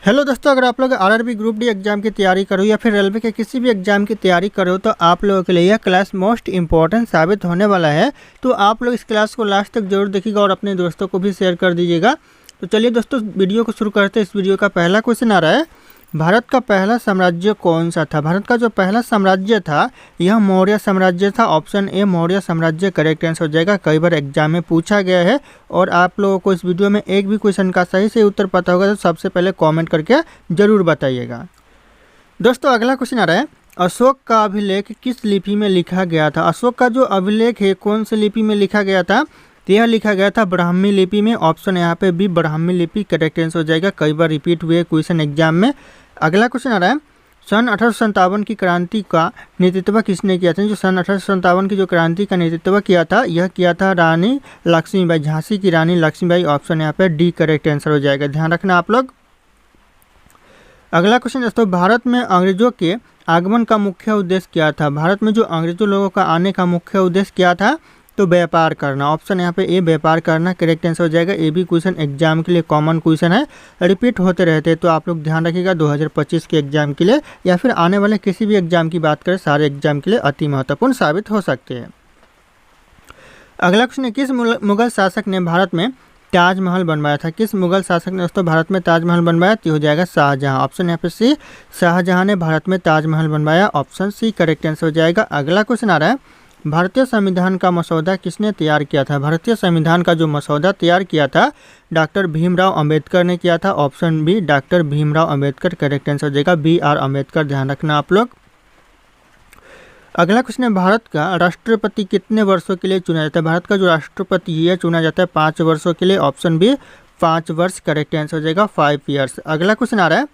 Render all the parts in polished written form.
Hello दोस्तों, अगर आप लोग आरआरबी ग्रुप डी एग्जाम की तैयारी करो या फिर रेलवे के किसी भी एग्जाम की तैयारी करो तो आप लोगों के लिए यह क्लास मोस्ट इंपॉर्टेंट साबित होने वाला है। तो आप लोग इस क्लास को लास्ट तक जरूर देखिएगा और अपने दोस्तों को भी शेयर कर दीजिएगा। तो चलिए दोस्तों, वीडियो को शुरू करते हैं। इस वीडियो का पहला क्वेश्चन आ रहा है, भारत का पहला साम्राज्य कौन सा था। भारत का जो पहला साम्राज्य था यह मौर्य साम्राज्य था। ऑप्शन ए मौर्य साम्राज्य करेक्ट आंसर हो जाएगा। कई बार एग्जाम में पूछा गया है और आप लोगों को इस वीडियो में एक भी क्वेश्चन का सही से उत्तर पता होगा तो सबसे पहले कमेंट करके जरूर बताइएगा। दोस्तों अगला क्वेश्चन आ रहा है, अशोक का अभिलेख किस लिपि में लिखा गया था। अशोक का जो अभिलेख है कौन से लिपि में लिखा गया था, तो यह लिखा गया था ब्राह्मी लिपि में। ऑप्शन यहाँ पे भी ब्राह्मी लिपि करेक्ट आंसर हो जाएगा। कई बार रिपीट हुए क्वेश्चन एग्जाम में। अगला क्वेश्चन आ रहा है, सन 1857 की क्रांति का नेतृत्व किसने किया था। जो सन 1857 की जो क्रांति का नेतृत्व किया था यह किया था रानी लक्ष्मीबाई, झांसी की रानी लक्ष्मीबाई। ऑप्शन यहाँ पे डी करेक्ट आंसर हो जाएगा, ध्यान रखना आप लोग। अगला क्वेश्चन दोस्तों, भारत में अंग्रेजों के आगमन का मुख्य उद्देश्य क्या था। भारत में जो अंग्रेजों लोगों का आने का मुख्य उद्देश्य क्या था, तो व्यापार करना। ऑप्शन यहाँ पे ए व्यापार करना करेक्ट आंसर हो जाएगा। ये भी क्वेश्चन एग्जाम के लिए कॉमन क्वेश्चन है, रिपीट होते रहते हैं, तो आप लोग ध्यान रखिएगा 2025 के एग्जाम के लिए या फिर आने वाले किसी भी एग्जाम की बात करें, सारे एग्जाम के लिए अति महत्वपूर्ण साबित हो सकते हैं। अगला क्वेश्चन है, किस मुगल शासक ने भारत में ताजमहल बनवाया था। किस मुगल शासक ने दोस्तों भारत में ताजमहल बनवाया, तो हो जाएगा शाहजहां। ऑप्शन यहाँ पे सी शाहजहां ने भारत में ताजमहल बनवाया। ऑप्शन सी करेक्ट आंसर हो जाएगा। अगला क्वेश्चन आ रहा है, भारतीय संविधान का मसौदा किसने तैयार किया था। भारतीय संविधान का जो मसौदा तैयार किया था डॉक्टर भीमराव अंबेडकर ने किया था। Option B doctor Bhimrao Ambedkar correct answer हो जाएगा। बी आर अंबेडकर, ध्यान रखना आप लोग। अगला क्वेश्चन है, भारत का राष्ट्रपति कितने वर्षों के लिए चुना जाता है। भारत का जो राष्ट्रपति है चुना जाता है 5 वर्षों के लिए। ऑप्शन बी 5 वर्ष करेक्ट आंसर हो जाएगा, 5 ईयर्स। अगला क्वेश्चन आ रहा है,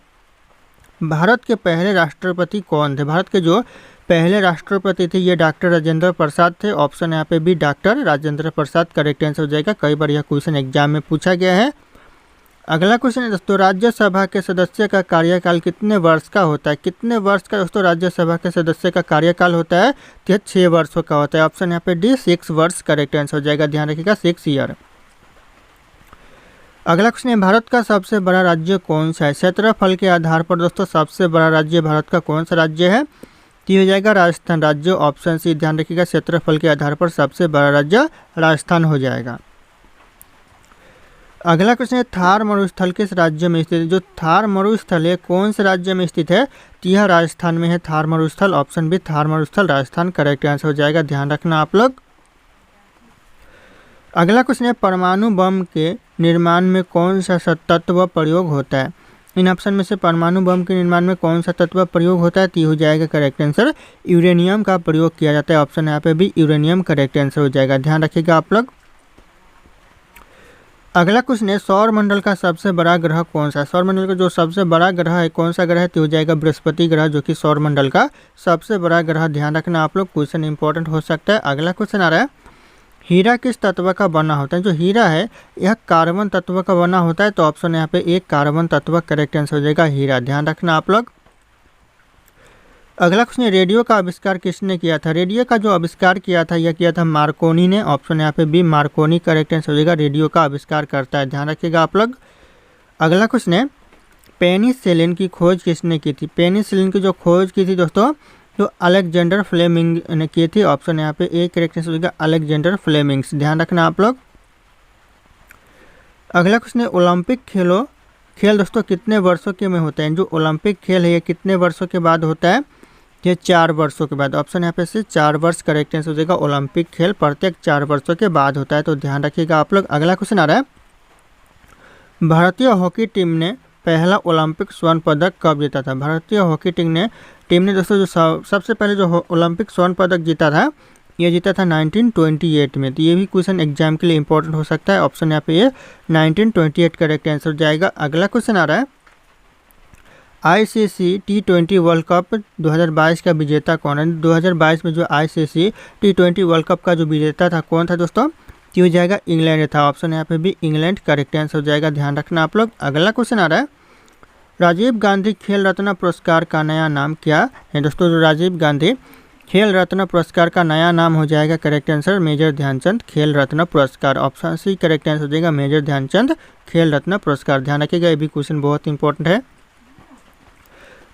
भारत के पहले राष्ट्रपति कौन थे। भारत के जो पहले राष्ट्रपति थे ये डॉक्टर राजेंद्र प्रसाद थे। ऑप्शन यहाँ पे भी doctor Rajendra Prasad correct answer हो जाएगा। कई बार यह क्वेश्चन एग्जाम में पूछा गया है। अगला क्वेश्चन है दोस्तों, राज्यसभा के सदस्य का कार्यकाल कितने वर्ष का होता है। कितने वर्ष का दोस्तों राज्यसभा के सदस्य का कार्यकाल होता है, तो 6 वर्षों का होता है। ऑप्शन यहाँ पे डी 6 वर्ष करेक्ट आंसर हो जाएगा, ध्यान रखिएगा 6 ईयर। अगला क्वेश्चन है, भारत का सबसे बड़ा राज्य कौन सा है। क्षेत्रफल के आधार पर दोस्तों सबसे बड़ा राज्य भारत का कौन सा राज्य है, तो हो जाएगा राजस्थान राज्य। ऑप्शन सी ध्यान रखिएगा, क्षेत्रफल के आधार पर सबसे बड़ा राज्य राजस्थान हो जाएगा। अगला क्वेश्चन है, थार मरुस्थल किस राज्य में स्थित है। जो थार मरुस्थल है कौन से राज्य में स्थित है, तो यह राजस्थान में है थार मरुस्थल। ऑप्शन बी थार मरुस्थल राजस्थान करेक्ट आंसर हो जाएगा, ध्यान रखना आप लोग। अगला क्वेश्चन है, परमाणु बम के निर्माण में कौन सा तत्व प्रयोग होता है। इन ऑप्शन में से परमाणु बम के निर्माण में कौन सा तत्व प्रयोग होता है, तो हो जाएगा करेक्ट आंसर यूरेनियम का प्रयोग किया जाता है। ऑप्शन यहाँ पे भी यूरेनियम करेक्ट आंसर हो जाएगा, ध्यान रखिएगा आप लोग। अगला क्वेश्चन है, सौर मंडल का सबसे बड़ा ग्रह कौन सा है। सौर मंडल का जो सबसे बड़ा ग्रह है कौन सा ग्रह है, तो हो जाएगा बृहस्पति ग्रह, जो कि सौर मंडल का सबसे बड़ा ग्रह। ध्यान रखना आप लोग, क्वेश्चन इंपॉर्टेंट हो सकता है। अगला क्वेश्चन आ रहा है, हीरा किस तत्व का बना होता है। जो हीरा है यह कार्बन तत्व का बना होता है। तो ऑप्शन यहाँ पे एक कार्बन तत्व करेक्ट आंसर हो जाएगा, हीरा, ध्यान रखना आप लोग। अगला क्वेश्चन है, रेडियो का आविष्कार किसने किया था। रेडियो का जो आविष्कार किया था यह किया था मार्कोनी ने। ऑप्शन यहाँ पे बी मार्कोनी करेक्ट आंसर हो जाएगा, रेडियो का आविष्कार करता है, ध्यान रखिएगा आप लोग। अगला क्वेश्चन है, पेनिसिलिन की खोज किसने की थी। पेनिसिलिन की जो खोज की थी दोस्तों तो अलेक्जेंडर फ्लेमिंग ने की थी। ऑप्शन यहाँ पे ए करेक्ट आंसर हो जाएगा, अलेक्जेंडर फ्लेमिंग्स, ध्यान रखना आप लोग। अगला क्वेश्चन है, ओलंपिक खेल दोस्तों कितने वर्षों के में होते हैं। जो ओलंपिक खेल है ये कितने वर्षों के बाद होता है, ये 4 वर्षों के बाद। ऑप्शन यहाँ पे से 4 वर्ष करेक्ट आंसर हो जाएगा। ओलंपिक खेल प्रत्येक 4 वर्षों के बाद होता है, तो ध्यान रखिएगा आप लोग। अगला क्वेश्चन आ रहा है, भारतीय हॉकी टीम ने पहला ओलंपिक स्वर्ण पदक कब जीता था। भारतीय हॉकी टीम ने दोस्तों जो सबसे पहले जो ओलंपिक स्वर्ण पदक जीता था ये जीता था 1928 में। तो ये भी क्वेश्चन एग्जाम के लिए इंपॉर्टेंट हो सकता है। ऑप्शन यहाँ पे ये 1928 करेक्ट आंसर हो जाएगा। अगला क्वेश्चन आ रहा है, ICC T20 वर्ल्ड कप 2022 का विजेता कौन है। 2022 में जो ICC T20 वर्ल्ड कप का जो विजेता था कौन था दोस्तों, तो हो जाएगा इंग्लैंड था। ऑप्शन यहाँ पे भी इंग्लैंड करेक्ट आंसर हो जाएगा, ध्यान रखना आप लोग। अगला क्वेश्चन आ रहा है, राजीव गांधी खेल रत्न पुरस्कार का नया नाम क्या है दोस्तों। जो राजीव गांधी खेल रत्न पुरस्कार का नया नाम हो जाएगा करेक्ट आंसर मेजर ध्यानचंद खेल रत्न पुरस्कार। ऑप्शन सी करेक्ट आंसर हो जाएगा, मेजर ध्यानचंद खेल रत्न पुरस्कार, ध्यान रखिएगा, ये भी क्वेश्चन बहुत इंपॉर्टेंट है।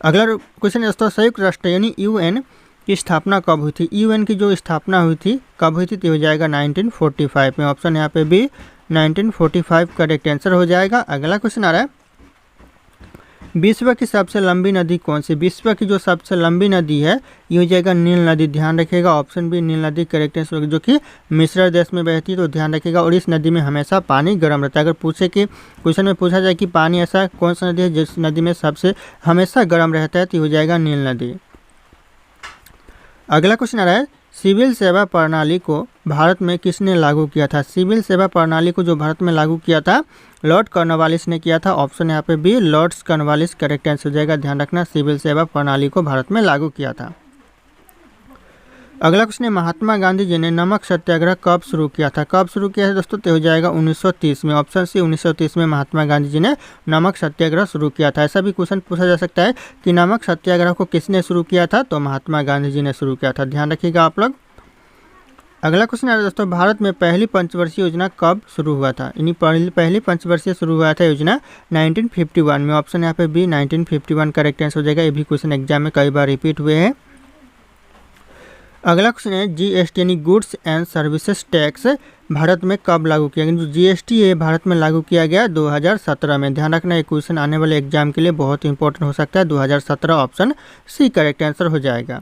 अगला क्वेश्चन है दोस्तों, संयुक्त राष्ट्र यानी यूएन की स्थापना कब हुई थी? यूएन की जो स्थापना हुई थी कब हुई थी तो हो जाएगा 1945 में। ऑप्शन यहाँ पे बी 1945 करेक्ट आंसर हो जाएगा। अगला क्वेश्चन आ रहा है, विश्व की सबसे लंबी नदी कौन सी? विश्व की जो सबसे लंबी नदी है ये हो जाएगा नील नदी। ध्यान रखिएगा, ऑप्शन बी नील नदी करेक्ट आंसर, जो कि मिस्र देश में बहती है। तो ध्यान रखिएगा, और इस नदी में हमेशा पानी गर्म रहता है। अगर पूछे कि क्वेश्चन में पूछा जाए कि पानी ऐसा कौन सा नदी है जिस नदी में सबसे हमेशा गर्म रहता है तो हो जाएगा नील नदी। अगला क्वेश्चन आ रहा है, सिविल सेवा प्रणाली को भारत में किसने लागू किया था? सिविल सेवा प्रणाली को जो भारत में लागू किया था लॉर्ड कॉर्नवालिस ने किया था। ऑप्शन यहाँ पे B Lord Cornwallis correct answer हो जाएगा। ध्यान रखना, सिविल सेवा प्रणाली को भारत में लागू किया था। अगला क्वेश्चन है, महात्मा गांधी जी ने नमक सत्याग्रह कब शुरू किया था? कब शुरू किया है दोस्तों तो हो जाएगा 1930 में। ऑप्शन सी 1930 में महात्मा गांधी जी ने नमक सत्याग्रह शुरू किया था। ऐसा भी क्वेश्चन पूछा जा सकता है कि नमक सत्याग्रह को किसने शुरू किया था, तो महात्मा गांधी जी ने शुरू किया था। ध्यान रखिएगा आप लोग। अगला क्वेश्चन है दोस्तों, भारत में पहली पंचवर्षीय योजना कब शुरू हुआ था? यानी पहली पंचवर्षीय शुरू हुआ था योजना 1951 में। ऑप्शन यहाँ पे बी 1951 करेक्ट आंसर हो जाएगा। ये भी क्वेश्चन एग्जाम में कई बार रिपीट हुए हैं। अगला क्वेश्चन है, जीएसटी यानी goods and services tax Bharat में कब लागू किया गया? जो जीएसटी है भारत में लागू किया गया 2017 में। ध्यान रखना, ये क्वेश्चन आने वाले एग्जाम के लिए बहुत इंपॉर्टेंट हो सकता है। 2017 ऑप्शन सी करेक्ट आंसर हो जाएगा।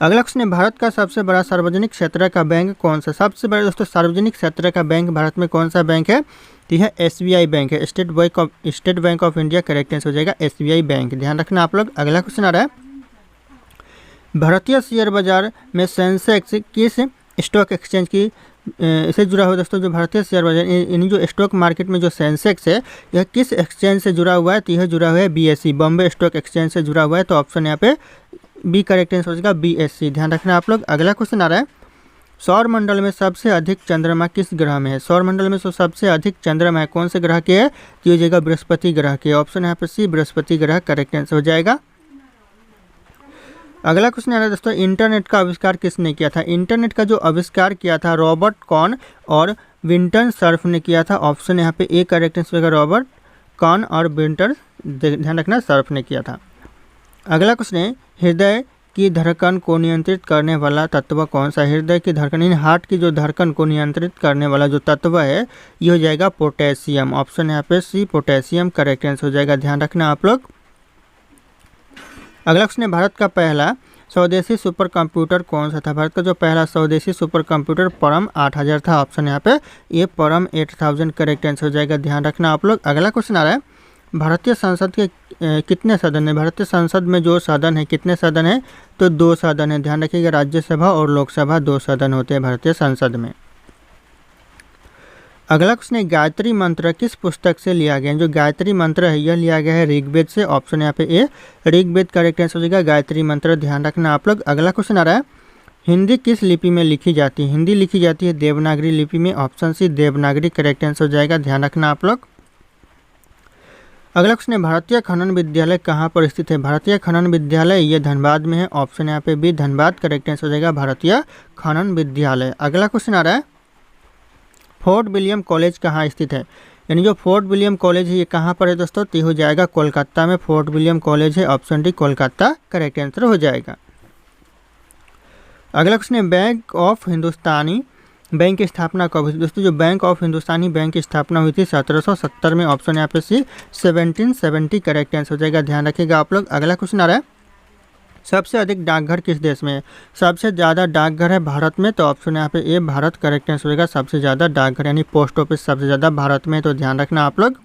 अगला क्वेश्चन है, भारत का सबसे बड़ा सार्वजनिक क्षेत्र का बैंक कौन सा? सबसे बड़ा दोस्तों सार्वजनिक क्षेत्र का बैंक भारत में कौन सा बैंक है? तो यह एसबीआई बैंक है, state bank of India correct answer हो जाएगा एसबीआई बैंक। ध्यान रखना आप लोग। अगला क्वेश्चन आ रहा है, भारतीय शेयर बाजार में सेंसेक्स किस स्टॉक एक्सचेंज की से जुड़ा हुआ? दोस्तों जो भारतीय शेयर बाजार यानी जो स्टॉक मार्केट में जो सेंसेक्स है यह किस एक्सचेंज से जुड़ा हुआ है? तो यह जुड़ा हुआ है बीएसई, बॉम्बे स्टॉक एक्सचेंज से जुड़ा हुआ है। तो ऑप्शन यहाँ पे बी करेक्ट आंसर हो जाएगा बीएससी। ध्यान रखना आप लोग। अगला क्वेश्चन आ रहा है, सौर मंडल में सबसे अधिक चंद्रमा किस ग्रह में है? सौर मंडल में सबसे अधिक चंद्रमा है कौन से ग्रह के है? तो हो जाएगा बृहस्पति ग्रह के। ऑप्शन यहाँ पे सी बृहस्पति ग्रह करेक्ट आंसर हो जाएगा। अगला क्वेश्चन आ रहा है दोस्तों, इंटरनेट का आविष्कार किसने किया था? इंटरनेट का जो आविष्कार किया था रॉबर्ट कॉन और विंटन सर्फ ने किया था। ऑप्शन यहाँ पे ए करेक्ट आंसर होगा, रॉबर्ट कॉन और विंटन ध्यान रखना सर्फ ने किया था। अगला क्वेश्चन है, हृदय की धड़कन को नियंत्रित करने वाला तत्व कौन सा? हृदय की धड़कन यानी हार्ट की जो धड़कन को नियंत्रित करने वाला जो तत्व है ये हो जाएगा पोटेशियम। ऑप्शन यहाँ पे सी पोटेशियम करेक्ट आंसर हो जाएगा। ध्यान रखना आप लोग। अगला क्वेश्चन है, भारत का पहला स्वदेशी सुपर कंप्यूटर कौन सा था? भारत का जो पहला स्वदेशी सुपर कंप्यूटर परम 8000 था। ऑप्शन यहाँ पे ये परम 8000 करेक्ट आंसर हो जाएगा। ध्यान रखना आप लोग। अगला क्वेश्चन आ रहा है, भारतीय संसद के कितने सदन है? भारतीय संसद में जो सदन है कितने सदन है? तो 2 सदन है। ध्यान रखिएगा, राज्यसभा और लोकसभा 2 सदन होते हैं भारतीय संसद में। अगला क्वेश्चन है, गायत्री मंत्र किस पुस्तक से लिया गया? जो गायत्री मंत्र है यह लिया गया है ऋग्वेद से। ऑप्शन यहाँ पे ए ऋग्वेद करेक्ट आंसर हो जाएगा गायत्री मंत्र। ध्यान रखना आप लोग। अगला क्वेश्चन आ रहा है, हिंदी किस लिपि में लिखी जाती है? हिंदी लिखी जाती है देवनागरी लिपि में। Option C Devanagari correct answer हो जाएगा। ध्यान रखना आप लोग। अगला क्वेश्चन है, भारतीय खनन विद्यालय कहाँ पर स्थित है? भारतीय खनन विद्यालय ये धनबाद में है। ऑप्शन यहाँ पे बी धनबाद करेक्ट आंसर हो जाएगा भारतीय खनन विद्यालय। अगला क्वेश्चन आ रहा है, फोर्ट विलियम कॉलेज कहाँ स्थित है? यानी जो फोर्ट विलियम कॉलेज है ये कहाँ पर है दोस्तों? तो हो जाएगा कोलकाता में फोर्ट विलियम कॉलेज है। Option D Kolkata correct answer हो जाएगा। अगला क्वेश्चन है, बैंक ऑफ हिंदुस्तानी बैंक की स्थापना कब हुई? दोस्तों जो बैंक ऑफ हिंदुस्तानी बैंक की स्थापना हुई थी 1770 में। ऑप्शन यहाँ पे सी 1770 करेक्ट आंसर हो जाएगा। ध्यान रखिएगा आप लोग। अगला क्वेश्चन आ रहा है, सबसे अधिक डाकघर किस देश में है? सबसे ज़्यादा डाकघर है भारत में। तो ऑप्शन यहाँ पे ए भारत करेक्ट आंसर होगा। सबसे ज़्यादा डाकघर यानी पोस्ट ऑफिस सबसे ज़्यादा भारत में। तो ध्यान रखना आप लोग।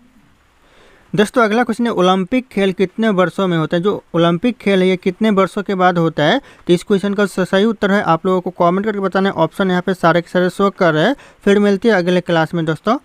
दोस्तों अगला क्वेश्चन है, ओलंपिक खेल कितने वर्षों में होता है? जो ओलंपिक खेल है ये कितने वर्षों के बाद होता है? तो इस क्वेश्चन का सही उत्तर है आप लोगों को कमेंट करके बताना है। ऑप्शन यहाँ पे सारे के सारे शो कर रहे हैं। फिर मिलती है अगले क्लास में दोस्तों।